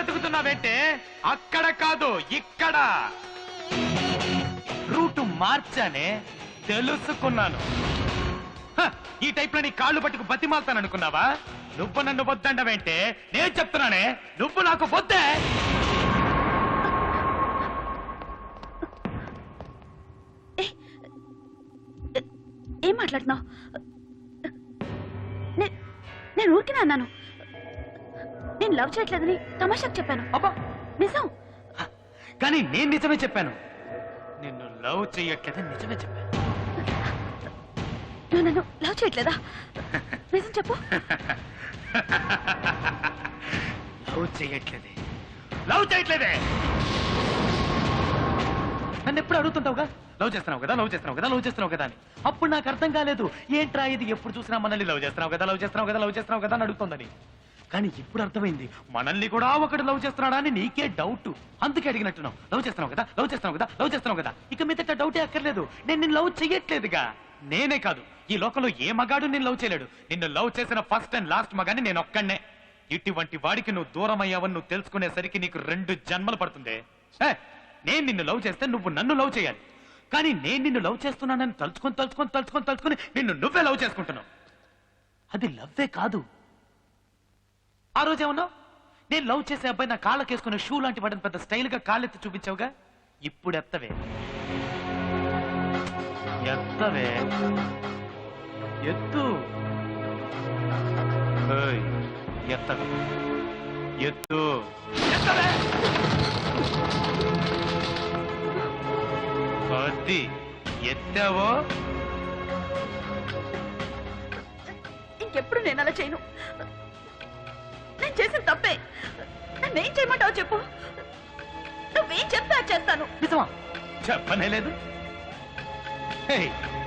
బతుకుతున్నావేంటే అక్కడ కాదు ఇక్కడ రూటు మార్చానే తెలుసుకున్నాను. ఈ టైప్ లో నీ కాళ్ళు పట్టుకు బతిమాలతాననుకున్నావా? నువ్వు నన్ను వద్దండవేంటే నేను చెప్తున్నానే నువ్వు నాకు వద్దే. ఏం మాట్లాడుతున్నావు? నేను ఊరికినే అన్నాను. నేను లవ్ చేయట్లేదని తమాషాకు చెప్పాను. అబ్బా నిజం. కానీ నేను నిజమే చెప్పాను. నిన్ను లవ్ చేయట్లేదని నిజమే చెప్పాను. నువ్వు నన్ను లవ్ చేయట్లేదా? నిజం చెప్పు. లవ్ చేయట్లేదే. నన్ను ఎప్పుడు అడుగుతుంటావుగా లవ్ చేస్తున్నావు కదా లవ్ చేస్తున్నావు కదా లవ్ చేస్తున్నావు కదా అని. అప్పుడు నాకు అర్థం కాలేదు ఏంట్రా ఇది ఎప్పుడు చూసినా మనల్ని లవ్ చేస్తున్నావు కదా లవ్ చేస్తున్నావు కదా లవ్ చేస్తున్నావు కదా అని అడుగుతుందని. కానీ ఇప్పుడు అర్థమైంది మనల్ని కూడా ఒకటి లవ్ చేస్తున్నాడా అని నీకే డౌట్. అందుకే అడిగినట్టున్నావు. లవ్ చేస్తున్నావు కదా లవ్ చేస్తున్నావు కదా లవ్ చేస్తున్నావు కదా. ఇక మీదట డౌటే అక్కర్లేదు. నేను నిన్ను లవ్ చెయ్యట్లేదుగా. నేనే కాదు ఈ లోకంలో ఏ మగాడు నిన్ను లవ్ చేయలేడు. నిన్ను లవ్ చేసిన ఫస్ట్ అండ్ లాస్ట్ మగాని నేను ఒక్కడే. ఇటువంటి వాడికి నువ్వు దూరం అయ్యావని నువ్వు తెలుసుకునేసరికి నీకు 2 జన్మలు పడుతుంది. నేను నిన్ను లవ్ చేస్తే నువ్వు నన్ను లవ్ చేయాలి. కానీ నేను నిన్ను లవ్ చేస్తున్నానని తలుచుకొని తలుచుకొని తలుచుకొని తలుచుకొని నిన్ను నువ్వే లవ్ చేసుకుంటున్నావు. అది లవ్వే కాదు. ఆ రోజేమన్నావు నేను లవ్ చేసే అబ్బాయి నా కాళ్ళకేసుకునే షూ లాంటి వాడిని పెద్ద స్టైల్ గా కాళ్ళెత్తి చూపించావుగా. ఇప్పుడు ఎత్తవే ఎత్తవే ఎత్తు ఎత్తవే ఎత్తు ఎత్తవే. అది ఎత్తావో ఇంకెప్పుడు నేను అలా చేయను. నేను చేసిన తప్పే. నన్నేం చేయమంటావు చెప్పు. నువ్వేం చెప్తా చేస్తాను. నిజమా? చెప్పనే లేదు.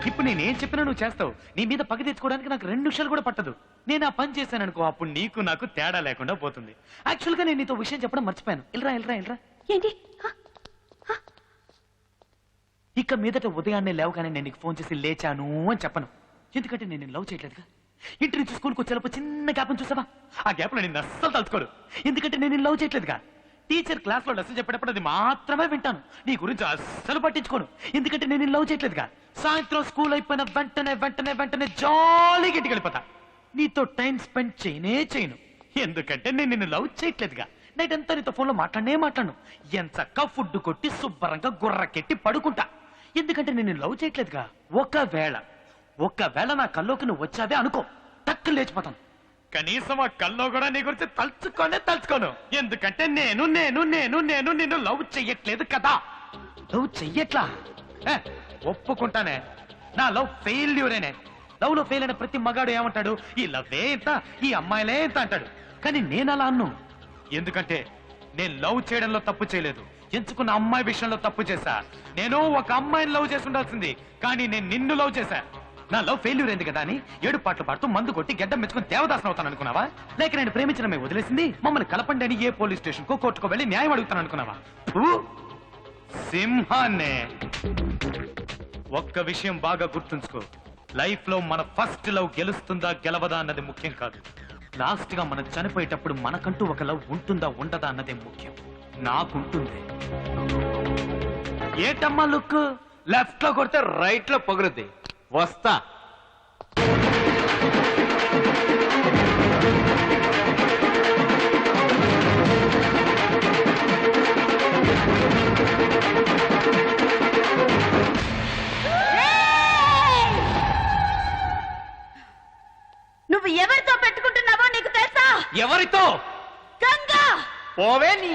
ఇప్పుడు నేనేం చెప్పినా నువ్వు చేస్తావు. నీ మీద పగ తెచ్చుకోవడానికి నాకు 2 నిమిషాలు కూడా పట్టదు. నేను ఆ పని చేశాననుకో అప్పుడు నీకు నాకు తేడా లేకుండా పోతుంది. యాక్చువల్ గా నేను నీతో విషయం చెప్పడం మర్చిపోయాను. ఇల్రా ఏంటి? ఇక మీదట ఉదయాన్నే లేవగానే నేను నీకు ఫోన్ చేసి లేచాను అని చెప్పను. ఎందుకంటే నేను లవ్ చేయట్లేదుగా. ఇంటి నుంచి స్కూల్కి వచ్చేటప్పుడు చిన్న గ్యాప్ చూసావా? ఆ గ్యాప్ లో నేను అస్సలు తలుచుకోడు. ఎందుకంటే నేను లవ్ చేయట్లేదుగా. టీచర్ క్లాస్ లో లెసన్ చెప్పేటప్పుడు అది మాత్రమే వింటాను. నీ గురించి అస్సలు పట్టించుకోను. ఎందుకంటే నేను లవ్ చేయట్లేదుగా. సాయంత్రం స్కూల్ అయిపోయిన వెంటనే వెంటనే వెంటనే జాలీగా ఇంటికి వెళ్ళిపోతా. నీతో టైం స్పెండ్ చేయను. ఎందుకంటే నేను నిన్ను లవ్ చేయట్లేదుగా. నైట్ అంతా నీతో ఫోన్లో మాట్లాడను. ఎంచక్క ఫుడ్ కొట్టి శుభ్రంగా గుర్రకెట్టి పడుకుంటా. ఎందుకంటే నేను లవ్ చేయట్లేదుగా. ఒకవేళ నా కల్లోకి నువ్వు వచ్చావే అనుకో టక్కు లేచిపోతాను. కనీసం ఆ కల్లో కూడా నీ గురించి తలుచుకోను. ఎందుకంటే నేను నిన్ను లవ్ చెయ్యట్లేదు కదా. లవ్ చెయ్యట్లా ఒప్పుకుంటానే. నా లవ్ ఫెయిల్యూరేనే. లవ్ లో ఫెయిల్ అయిన ప్రతి మగాడు ఏమంటాడు? ఈ లవ్వే ఇంత, ఈ అమ్మాయిలే ఇంత అంటాడు. కానీ నేను అలా అన్ను. ఎందుకంటే నేను లవ్ చేయడంలో తప్పు చేయలేదు. ఎంచుకున్న అమ్మాయి విషయంలో తప్పు చేశా. నేను ఒక అమ్మాయిని లవ్ చేసి ఉండాల్సింది. కానీ నేను నిన్ను లవ్ చేశా. నా లవ్ ఫెయిల్యూర్ అయింది కదా అని 7 పాటలు పాడుతూ మందు కొట్టి గడ్డం మెచ్చుకుని దేవదాసం అవుతాను అనుకున్నావా? లేక నేను ప్రేమించిన మేము వదిలేసింది మమ్మల్ని కలపండి అని ఏ పోలీస్ స్టేషన్ కో కోర్టుకో వెళ్ళి న్యాయం అడుగుతాను అనుకున్నావా? సింహాన్నే. ఒక్క విషయం బాగా గుర్తుంచుకో. లైఫ్ లో మన ఫస్ట్ లవ్ గెలుస్తుందా గెలవదా అన్నది ముఖ్యం కాదు. లాస్ట్ గా మనం చనిపోయేటప్పుడు మనకంటూ ఒక లవ్ ఉంటుందా ఉండదా అన్నదే ముఖ్యం. నాకుంటుంది. ఏటమ్మా లుక్? లెఫ్ట్ లో కొడితే రైట్ లో పొగులుద్ది. వస్తా. నువ్వు ఎవరితో పెట్టుకుంటున్నావో నీకు తెలుసా? ఎవరితో? గంగా. పోవే నీ.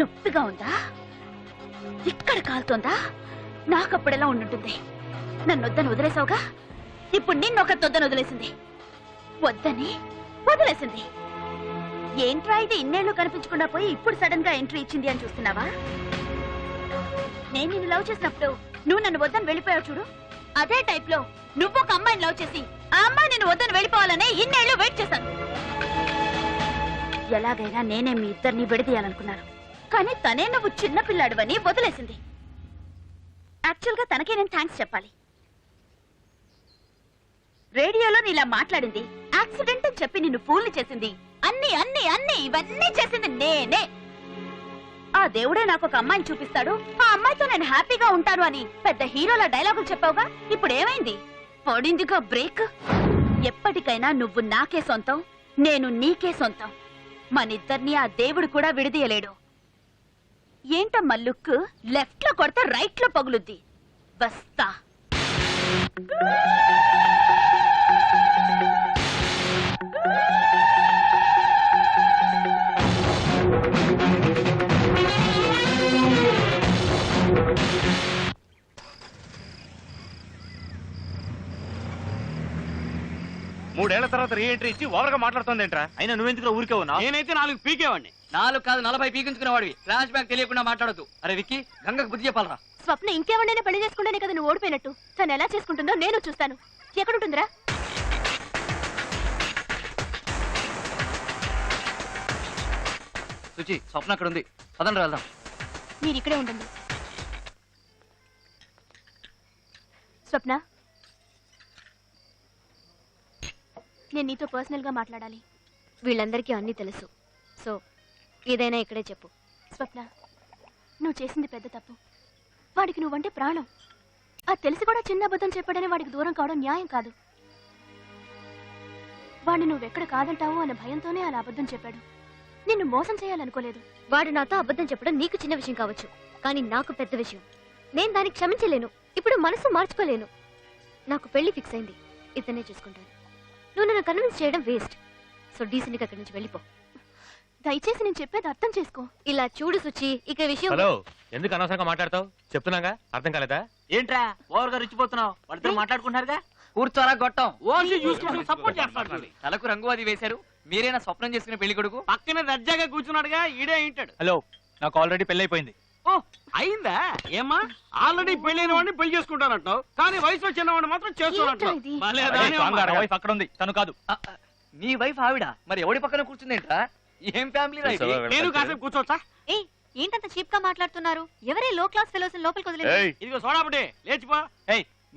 నొప్పిగా ఉందా? ఇక్కడ కాలుతోందా? నాకప్పుడెలా ఉండుంటుంది? నన్ను వద్దని వదిలేసావుగా, ఇప్పుడు నిన్నొక తొద్దని వదిలేసింది. వద్దని వదిలేసింది. ఏంట్రా ఇది ఇన్నేళ్లు కనిపించకుండా పోయి ఇప్పుడు సడన్ గా ఎంట్రీ ఇచ్చింది అని చూస్తున్నావా? నేను నిన్ను లవ్ చేసినప్పుడు నువ్వు నన్ను వద్దని వెళ్ళిపోయావు చూడు, అదే టైప్ లో నువ్వు ఒక అమ్మాయిని లవ్ చేసి ఆ అమ్మాయి నిన్ను వద్దని వెళ్ళిపోవాలనే ఇన్నేళ్లు వెయిట్ చేశాను. ఎలాగైనా నేనే మీ ఇద్దరిని విడదీయాలనుకున్నాను, కానీ తనే నువ్వు చిన్న పిల్లాడువని వదిలేసింది. యాక్చువల్ గా తనకే నేను థ్యాంక్స్ చెప్పాలి. రేడియోలో నీలా మాట్లాడింది, యాక్సిడెంట్ అని చెప్పి నిన్ను ఫూల్ని చేసింది, అన్ని అన్ని అన్ని ఇవన్నీ చేసింది నేనే. ఆ దేవుడే నాకు ఒక అమ్మాయిని చూపిస్తాడు, ఆ అమ్మాయితో నేను హ్యాపీగా ఉంటాను అని పెద్ద హీరోల డైలాగులు చెప్పావుగా, ఇప్పుడు ఏమైంది? పడిందిగా బ్రేక్. ఎప్పటికైనా నువ్వు నాకే సొంతం, నేను నీకే సొంతం. మనిద్దరిని ఆ దేవుడు కూడా విడదీయలేడు. ఏంటమ్మా లుక్? లెఫ్ట్ లో కొడితే రైట్ లో పగులుద్ది. బస్తా. మూడేళ్ల తర్వాత రీ ఎంట్రీ ఇచ్చి ఓవర్ గా మాట్లాడుతుంది ఏంట్రా? అయినా నువ్వెందుకు ఊరికే ఉన్నావు? నేనైతే 4 పీకేవాడిని. 4 కాదు 40 పీకించుకునేవాడివి. ఫ్లాష్ బ్యాక్ తెలియకుండా మాట్లాడొద్దు. అరే విక్కీ, గంగకు బుద్ధి చెప్పాలరా. స్వప్న ఇంకేమన్నా పెళ్లి చేసుకుంటేనే కదా నువ్వు ఓడిపోయినట్టు. తను ఎలా చేసుకుంటుందో నేను చూస్తాను. ఎక్కడుంటుందిరా? సుచి, స్వప్న అక్కడ ఉంది. పదండి వెళ్దాం. మీరు ఇక్కడే ఉండండి. స్వప్న, నేను నీతో పర్సనల్ గా మాట్లాడాలి. వీళ్ళందరికీ అన్నీ తెలుసు, సో ఏదైనా ఇక్కడే చెప్పు. స్వప్న, నువ్వు చేసింది పెద్ద తప్పు. వాడికి నువ్వంటే ప్రాణం. అది తెలిసి కూడా చిన్న అబద్ధం చెప్పాడని వాడికి దూరం కావడం న్యాయం కాదు. వాడిని నువ్వెక్కడ కాదంటావు అన్న భయంతోనే అలా అబద్ధం చెప్పాడు. నిన్ను మోసం చేయాలనుకోలేదు. వాడు నాతో అబద్ధం చెప్పడం నీకు చిన్న విషయం కావచ్చు, కానీ నాకు పెద్ద విషయం. నేను దానికి క్షమించలేను. ఇప్పుడు మనసు మార్చుకోలేను. నాకు పెళ్లి ఫిక్స్ అయింది. ఇతనే చూసుకుంటాను. నువ్వు నన్ను కన్విన్స్ చేయడం వేస్ట్. సో డీసెంట్గా అక్కడి నుంచి వెళ్ళిపో. దయచేసి నేను చెప్పేది అర్థం చేసుకో. ఇలా చూడు సుచి, ఇక విషయం. హలో, ఎందుకు అనవసరంగా మాట్లాడతావు? చెప్తున్నాగా, అర్థం కాలేదా? ఏంట్రా ఓవర్ గా రిచ్చిపోతున్నావు? వాళ్ళతో మాట్లాడుకుంటున్నారుగా. కూర్చోరా గొట్టం. ఓన్లీ చూసుకుంటూ సపోర్ట్ చేస్తాడు. తలకు రంగు అది వేశారు. మీరేనా స్వప్నం చేసుకునే పెళ్లి కొడుకు? పక్కన దర్జాగా కూర్చున్నాడుగా, ఈడే అయింటాడు. హలో, నాకు ఆల్రెడీ పెళ్లి అయిపోయింది. ఓ అయిందా? ఏమా ఆల్రెడీ పెళ్ళైన వాడిని పెళ్లి చేసుకుంటానంటావు, కానీ వయసులో చిన్నవాడిని మాత్రం ఏంట్రా ఇది? వైఫ్ అక్కడ ఉంది, తను కాదు. నీ వైఫ్ ఆవిడ మరి ఎవడి పక్కన కూర్చుందేంట్రా? ఏం ఫ్యామిలీ రా ఇది? నేను కాసేపు కూర్చోవచ్చా? ఏయ్, ఏంటంత చీప్ గా మాట్లాడుతున్నారు? ఎవరే లో క్లాస్ ఫెలోస్ లోపలికి వదిలేదు? ఇదిగో సోడాపటి లేచిపో.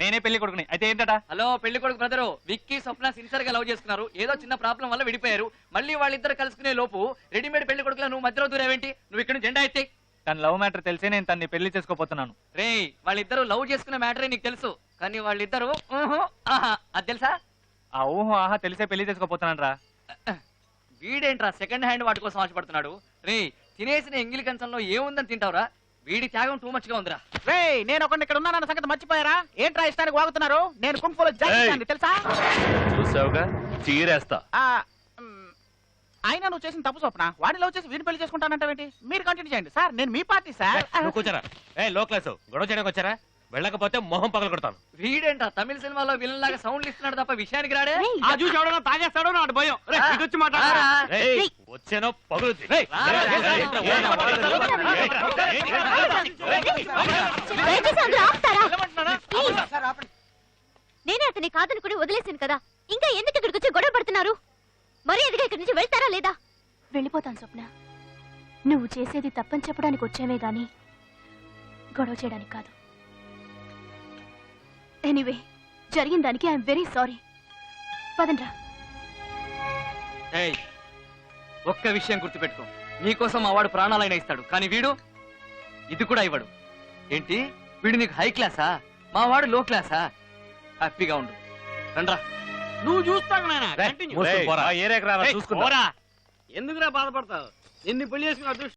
నేనే పెళ్లి కొడుకుని. అయితే ఏంటట? హలో పెళ్లి కొడుకు బ్రదరు, విక్కీ స్వప్న సిన్సియర్ గా లవ్ చేసుకున్నారు. ఏదో చిన్న ప్రాబ్లం వల్ల విడిపోయారు. మళ్ళీ వాళ్ళిద్దరు కలుసుకునే లోపు రెడీమేడ్ పెళ్లి కొడుకులా నువ్వు మధ్యలో దూరేవేంటి? నువ్వు ఇక్కడ జెండా ఎత్తే. తన లవ్ మ్యాటర్ తెలిసే నేను తన్ని పెళ్లి చేసుకోపోతున్నాను. రే, వాళ్ళిద్దరు లవ్ చేసుకున్న మ్యాటరే నీకు తెలుసు, కానీ వాళ్ళిద్దరు అది తెలుసా? ఆ ఊహో ఆహా తెలిసే పెళ్లి చేసుకోపోతున్నాను రా. వీడేంట్రా సెకండ్ హ్యాండ్ వాటి కోసం ఆశపడుతున్నాడు? రే, తినేసిన ఎంగిలి కంచంలో ఏముందని తింటావురా? వీడి త్యాగం టూ మచ్ గా ఉందిరా. నేను ఒకరిని ఇక్కడ ఉన్నానన్న సంగతి మర్చిపోయారా? ఏంట్రా ఇష్టానికి వాగుతున్నారు? నేను కుంఫులో జాగ్రత్త తెలుసా? చూసావుగా, చీరేస్తా. అయినా నువ్వు చేసిన తప్పు స్వప్న. వాడిని లవ్ చేసి వీడిని పెళ్లి చేసుకుంటానంటావేంటి? మీరు కంటిన్యూ చేయండి సార్, నేను మీ పార్టీ సార్. నువ్వు కూర్చోరా. లో క్లాస్ గొడవ చేయడానికి వచ్చారా? వెళ్ళకపోతే మొహం పగల కొడతాను. వీడేంట్రా తమిళ సినిమాలో విలన్ లాగా సౌండ్లు ఇస్తున్నాడు తప్ప విషయానికి రాడే. ఆ చూసి ఎవడన్నా తాగేస్తాడో నాటి భయం. వచ్చి మాట్లాడరా? వచ్చేనో పగులుద్ది. దయచేసి అందరూ ఆపుతారా? నేనే అతన్ని కాదనుకుని వదిలేసాను కదా, ఇంకా ఎందుకు ఇక్కడికి వచ్చి గొడవ పడుతున్నారు? మరి ఎదిగా ఇక్కడి నుంచి వెళ్తారా లేదా? వెళ్ళిపోతాను స్వప్న. నువ్వు చేసేది తప్పని చెప్పడానికి వచ్చేవే గాని గొడవ చేయడానికి కాదు. ఎనీవే, జరిగిన దానికి ఐఎమ్ వెరీ సారీ. పదండ్రా. ఏయ్, ఒక్క విషయం గుర్తుపెట్టుకో, నీకోసం మా వాడు ప్రాణాలైనా ఇస్తాడు, కానీ వీడు ఇది కూడా ఇవ్వడు. ఏంటి, వీడు నీకు హై క్లాసా? మా వాడు లో క్లాసా? హ్యాపీగా ఉండు. రండ్రా. నువ్వు చూస్తావు నాయనా. చూసుకున్నా. ఎందుకురా బాధపడతావు? ఎన్ని పెళ్లి చేసుకున్న అదృష్టం